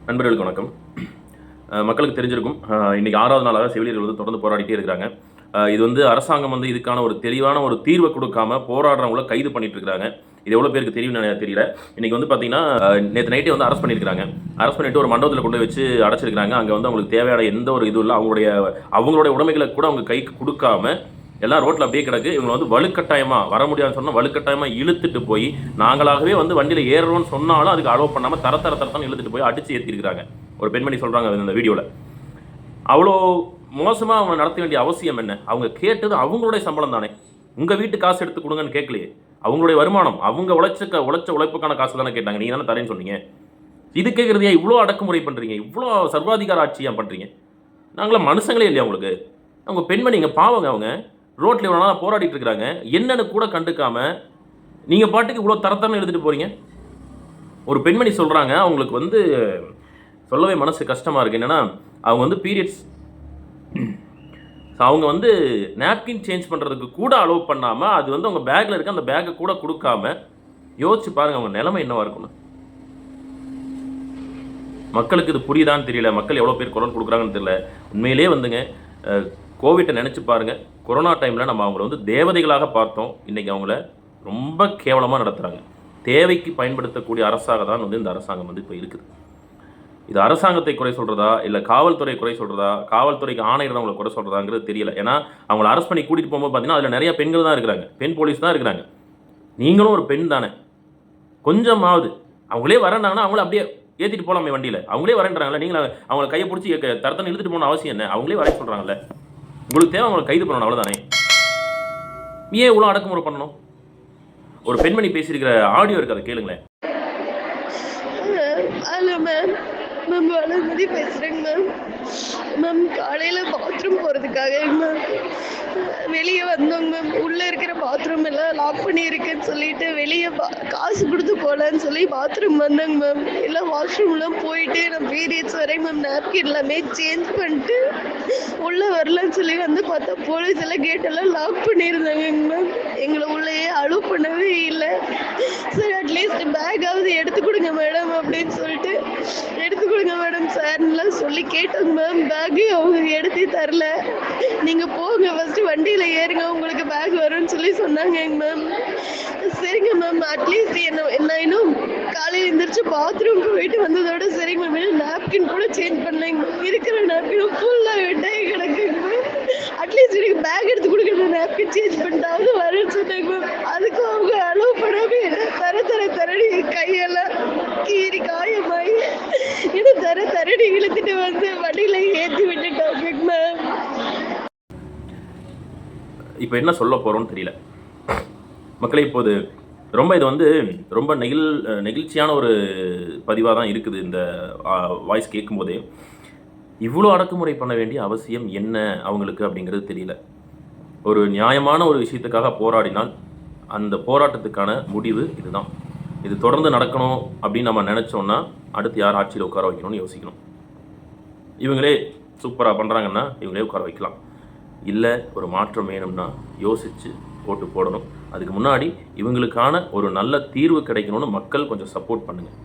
நண்பர்களுக்கு வணக்கம். மக்களுக்கு தெரிஞ்சிருக்கும், இன்னைக்கு 6வது நாளாக செவிலியர்கள் வந்து தொடர்ந்து போராடிட்டே இருக்கிறாங்க. இது வந்து அரசாங்கம் வந்து இதுக்கான ஒரு தெளிவான ஒரு தீர்வை கொடுக்காம போராடுறவங்கள கைது பண்ணிட்டு இருக்காங்க. இது எவ்வளோ பேருக்கு தெரியும்னு தெரியல. இன்னைக்கு வந்து பார்த்தீங்கன்னா, நேற்று நைட்டே வந்து அரெஸ்ட் பண்ணியிருக்காங்க. அரெஸ்ட் பண்ணிட்டு ஒரு மண்டபத்தில் கொண்டு வச்சு அடைச்சிருக்காங்க. அங்கே வந்து அவங்களுக்கு தேவையான எந்த ஒரு இதுவும் இல்லை. அவங்களுடைய உடைமைகளை கூட அவங்க கைக்கு கொடுக்காம எல்லாம் ரோட்டில் அப்படியே கிடக்கு. இவங்க வந்து வலுக்கட்டாயமாக வர முடியாதுன்னு சொன்னால் வலுக்கட்டாயமாக இழுத்துட்டு போய், நாங்களாகவே வந்து வண்டியில் ஏறுறோம்னு சொன்னாலும் அதுக்கு அலோவ் பண்ணாமல் தரத்தரத்தான் இழுத்துட்டு போய் அடித்து ஏற்றிருக்கிறாங்க. ஒரு பெண்மணி சொல்கிறாங்க இந்த வீடியோவில். அவ்வளோ மோசமாக அவங்க நடத்த வேண்டிய அவசியம் என்ன? அவங்க கேட்டது அவங்களுடைய சம்பளம் தானே. உங்கள் வீட்டு காசு எடுத்து கொடுங்கன்னு கேட்கலையே. அவங்களுடைய வருமானம், அவங்க உழைச்ச உழைப்புக்கான காசு தானே கேட்டாங்க. நீங்கள் தானே தரேன்னு சொன்னீங்க. இது கேட்குறதையா இவ்வளோ அடக்குமுறை பண்ணுறீங்க? இவ்வளோ சர்வாதிகார ஆட்சியாக பண்ணுறீங்க? நாங்களாம் மனுஷங்களே இல்லையா உங்களுக்கு? அவங்க பெண்மணிங்க பாவங்க. அவங்க ரோட்டில் இவ்வளோ நாளாக போராடிட்டு இருக்கிறாங்க. என்னன்னு கூட கண்டுக்காம நீங்கள் பாட்டுக்கு இவ்வளோ தரத்தரன்னு எழுதிட்டு போகிறீங்க. ஒரு பெண்மணி சொல்கிறாங்க, அவங்களுக்கு வந்து சொல்லவே மனசு கஷ்டமாக இருக்குது. என்னென்னா, அவங்க வந்து பீரியட்ஸ், அவங்க வந்து நாப்கின் சேஞ்ச் பண்ணுறதுக்கு கூட அலோவ் பண்ணாமல், அது வந்து அவங்க பேக்கில் இருக்க அந்த பேக்கை கூட கொடுக்காம, யோசிச்சு பாருங்கள் அவங்க நிலைமை என்னவாக இருக்குன்னு. மக்களுக்கு இது புரியுதான்னு தெரியல. மக்கள் எவ்வளோ பேர் குரல் கொடுக்குறாங்கன்னு தெரியல. உண்மையிலே வந்துங்க, கோவிட்டை நினச்சி பாருங்கள். கொரோனா டைமில் நம்ம அவங்கள வந்து தேவதைகளாக பார்த்தோம். இன்றைக்கி அவங்கள ரொம்ப கேவலமாக நடத்துகிறாங்க. தேவைக்கு பயன்படுத்தக்கூடிய அரசாக தான் வந்து இந்த அரசாங்கம் வந்து இப்போ இருக்குது. இது அரசாங்கத்தை குறை சொல்கிறதா, இல்லை காவல்துறை குறை சொல்கிறதா, காவல்துறைக்கு ஆணையிடவங்களை குறை சொல்கிறதாங்கிறது தெரியல. ஏன்னா அவங்கள அரெஸ்ட் பண்ணி கூட்டிகிட்டு போகும்போது பார்த்தீங்கன்னா அதில் நிறைய பெண்கள் தான் இருக்கிறாங்க. பெண் போலீஸ் தான் இருக்கிறாங்க. நீங்களும் ஒரு பெண் தானே. கொஞ்சமாவது அவங்களே வரேன்னாங்கன்னா அவங்கள அப்படியே ஏற்றிட்டு போகலாமே வண்டியில். அவங்களே வரேன்றாங்களே, நீங்கள் அவங்கள கையை பிடிச்சி தரத்தனை இழுத்துட்டு போகணும் அவசியம் என்ன? அவங்களே வர சொல்கிறாங்கல்ல. உங்களுக்கு தேவை அவங்களை கைது பண்ணணும், அவ்வளோதானே. ஏன் இவ்வளோ அடக்குமுறை பண்ணணும்? ஒரு பெண்மணி பேசியிருக்கிற ஆடியோ இருக்கு, அதை கேளுங்களேன். ஹலோ மேம், மேம் வளர்மதி பேசுகிறேங்க மேம். மேம் காலையில் பாத்ரூம் போகிறதுக்காக மேம் வெளியே வந்தோங்க மேம். உள்ளே இருக்கிற பாத்ரூம் எல்லாம் லாக் பண்ணியிருக்குன்னு சொல்லிட்டு வெளியே காசு கொடுத்து போகலான்னு சொல்லி பாத்ரூம் வந்தேங்க மேம். எல்லாம் வாஷ்ரூம்லாம் போயிட்டு நான் பீரியட்ஸ் வரையும் மேம் நாப்கின் எல்லாமே சேஞ்ச் பண்ணிட்டு உள்ளே வரலன்னு சொல்லி வந்து பார்த்தா போலீஸ் எல்லாம் கேட்டெல்லாம் லாக் பண்ணியிருந்தாங்க மேம். எங்களை உள்ளேயே அலோவ் பண்ணவே இல்லை. சரி அட்லீஸ்ட் பேக்காவது எடுத்து கொடுங்க மேடம் அப்படின்னு சொல்லிட்டு, எடுத்து கொடுங்க மேடம் சார்லாம் சொல்லி கேட்டோங்க மேம். பேக்கு அவங்க எடுத்து தரல. நீங்கள் போங்க ஃபஸ்ட்டு வண்டியில் ஏறுங்க, உங்களுக்கு பேக் வரும்னு சொல்லி சொன்னாங்க மேம். சரிங்க மேம், அட்லீஸ்ட் என்ன இன்னும் காலையில் எழுந்திரிச்சு பாத்ரூம்க்கு போயிட்டு வந்ததோட சரிங்க மேம். இன்னும் நாப்கின் கூட சேஞ்ச் பண்ணலைங்க மேம். இருக்கிற நாப்கின் ஃபுல்லாக விட்டாய் கிடக்குங்க மேம். அட்லீஸ்ட் எனக்கு பேக் எடுத்து கொடுக்குற நாப்கின் சேஞ்ச் பண்ணிட்டாவது வரும்னு சொன்னாங்க மேம். அதுக்கும் அவங்க அலோவ் பண்ணவே இல்லை. தரடி கையெல்லாம் கீறி காயமாயி இன்னும் தரடி இழுத்துட்டு வந்து வண்டியில் ஏற்றி விட்டுட்டாங்க மேம். இப்போ என்ன சொல்ல போகிறோன்னு தெரியல மக்களே. இப்போது இது வந்து ரொம்ப நெகிழ்ச்சியான ஒரு பதிவாக தான் இருக்குது. இந்த வாய்ஸ் கேட்கும்போதே இவ்வளோ அடக்குமுறை பண்ண வேண்டிய அவசியம் என்ன அவங்களுக்கு அப்படிங்கிறது தெரியல. ஒரு நியாயமான ஒரு விஷயத்துக்காக போராடினால் அந்த போராட்டத்துக்கான முடிவு இதுதான். இது தொடர்ந்து நடக்கணும் அப்படின்னு நம்ம நினச்சோன்னா அடுத்து யார் ஆட்சியில் உட்கார வைக்கணும்னு யோசிக்கணும். இவங்களே சூப்பராக பண்ணுறாங்கன்னா இவங்களே உட்கார வைக்கலாம். இல்லை ஒரு மாற்றம் வேணும்னா யோசித்து ஓட்டு போடணும். அதுக்கு முன்னாடி இவங்களுக்கான ஒரு நல்ல தீர்வு கிடைக்கணும்னு மக்கள் கொஞ்சம் சப்போர்ட் பண்ணுங்கள்.